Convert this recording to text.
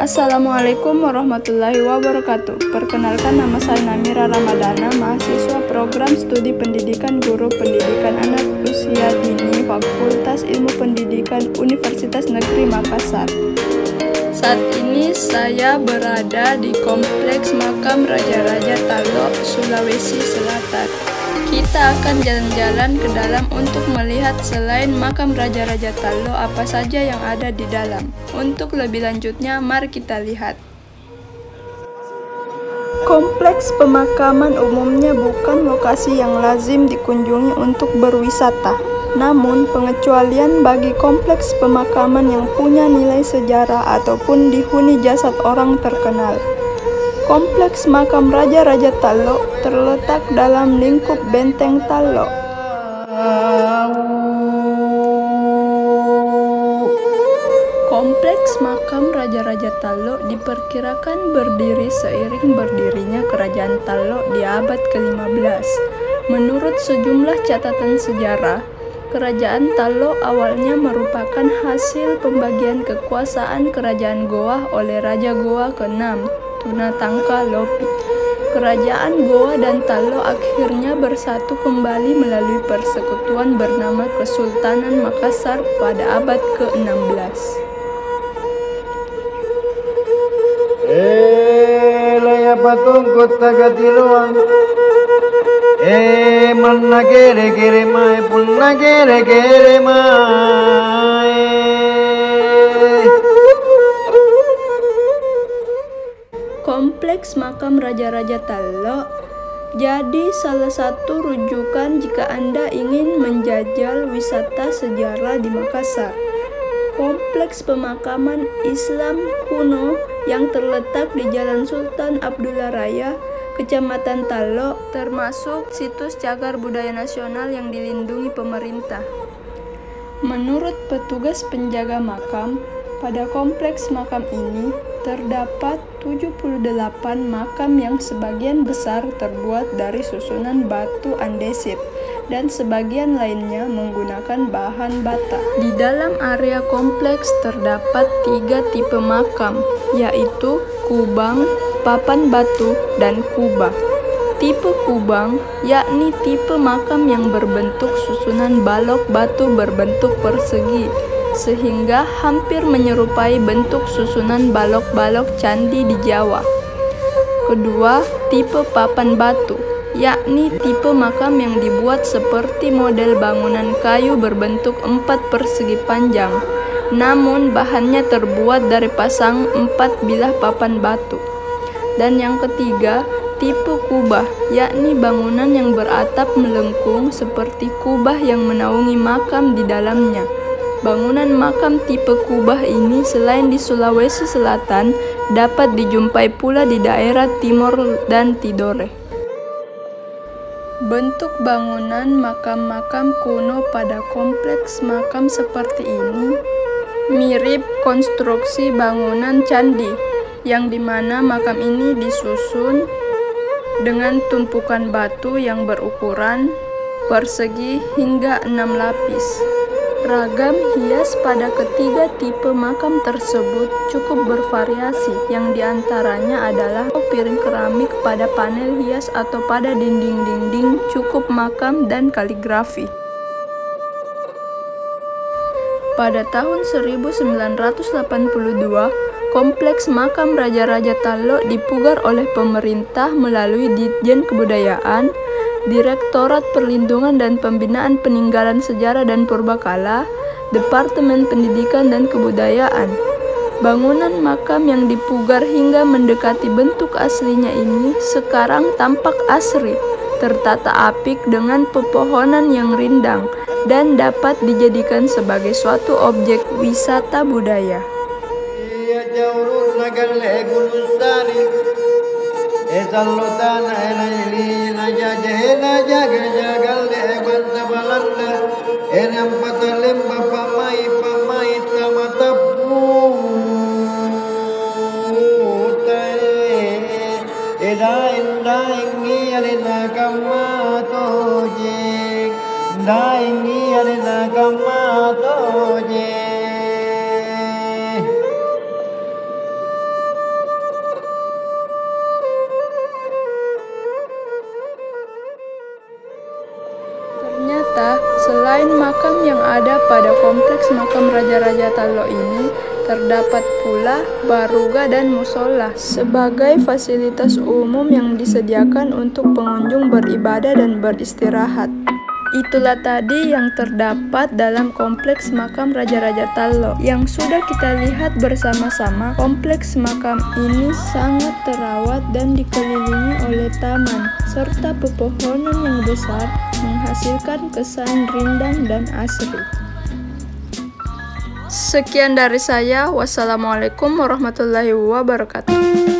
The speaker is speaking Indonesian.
Assalamualaikum warahmatullahi wabarakatuh. Perkenalkan, nama saya Namira Ramadana, mahasiswa program studi pendidikan guru pendidikan anak usia dini Fakultas Ilmu Pendidikan Universitas Negeri Makassar. Saat ini saya berada di Kompleks Makam Raja-Raja Tallo, Sulawesi Selatan. Kita akan jalan-jalan ke dalam untuk melihat selain makam Raja-Raja Tallo apa saja yang ada di dalam. Untuk lebih lanjutnya, mari kita lihat. Kompleks pemakaman umumnya bukan lokasi yang lazim dikunjungi untuk berwisata. Namun, pengecualian bagi kompleks pemakaman yang punya nilai sejarah ataupun dihuni jasad orang terkenal. Kompleks makam Raja-Raja Tallo terletak dalam lingkup Benteng Tallo. Kompleks makam Raja-Raja Tallo diperkirakan berdiri seiring berdirinya Kerajaan Tallo di abad ke-15. Menurut sejumlah catatan sejarah, Kerajaan Tallo awalnya merupakan hasil pembagian kekuasaan Kerajaan Goa oleh Raja Goa ke-6, Tunatangka Lopi. Kerajaan Goa dan Tallo akhirnya bersatu kembali melalui persekutuan bernama Kesultanan Makassar pada abad ke-16. Laya patungkut tagatiluan manna kere kere mai punna kere kere mai. Kompleks makam Raja-Raja Tallo jadi salah satu rujukan jika Anda ingin menjajal wisata sejarah di Makassar. Kompleks pemakaman Islam kuno yang terletak di Jalan Sultan Abdullah Raya, Kecamatan Tallo, termasuk situs cagar budaya nasional yang dilindungi pemerintah. Menurut petugas penjaga makam, pada kompleks makam ini terdapat 78 makam yang sebagian besar terbuat dari susunan batu andesit dan sebagian lainnya menggunakan bahan bata. Di dalam area kompleks terdapat 3 tipe makam, yaitu kubang, papan batu, dan kubah. Tipe kubang yakni tipe makam yang berbentuk susunan balok batu berbentuk persegi, sehingga hampir menyerupai bentuk susunan balok-balok candi di Jawa. Kedua, tipe papan batu, yakni tipe makam yang dibuat seperti model bangunan kayu berbentuk 4 persegi panjang, namun bahannya terbuat dari pasang 4 bilah papan batu. Dan yang ketiga, tipe kubah, yakni bangunan yang beratap melengkung seperti kubah yang menaungi makam di dalamnya. Bangunan makam tipe kubah ini selain di Sulawesi Selatan, dapat dijumpai pula di daerah Timor dan Tidore. Bentuk bangunan makam-makam kuno pada kompleks makam seperti ini mirip konstruksi bangunan candi, yang dimana makam ini disusun dengan tumpukan batu yang berukuran persegi hingga 6 lapis. Ragam hias pada ketiga tipe makam tersebut cukup bervariasi, yang diantaranya adalah piring keramik pada panel hias atau pada dinding-dinding cukup makam dan kaligrafi. Pada tahun 1982, kompleks makam Raja-Raja Tallo dipugar oleh pemerintah melalui Ditjen Kebudayaan, Direktorat Perlindungan dan Pembinaan Peninggalan Sejarah dan Purbakala, Departemen Pendidikan dan Kebudayaan. Bangunan makam yang dipugar hingga mendekati bentuk aslinya ini sekarang tampak asri, tertata apik dengan pepohonan yang rindang dan dapat dijadikan sebagai suatu objek wisata budaya. Ternyata, selain makam yang ada pada kompleks makam Raja-Raja Tallo ini, terdapat pula baruga dan musola sebagai fasilitas umum yang disediakan untuk pengunjung beribadah dan beristirahat. Itulah tadi yang terdapat dalam kompleks makam Raja-Raja Tallo yang sudah kita lihat bersama-sama. Kompleks makam ini sangat terawat dan dikelilingi oleh taman serta pepohonan yang besar, menghasilkan kesan rindang dan asri. Sekian dari saya. Wassalamualaikum warahmatullahi wabarakatuh.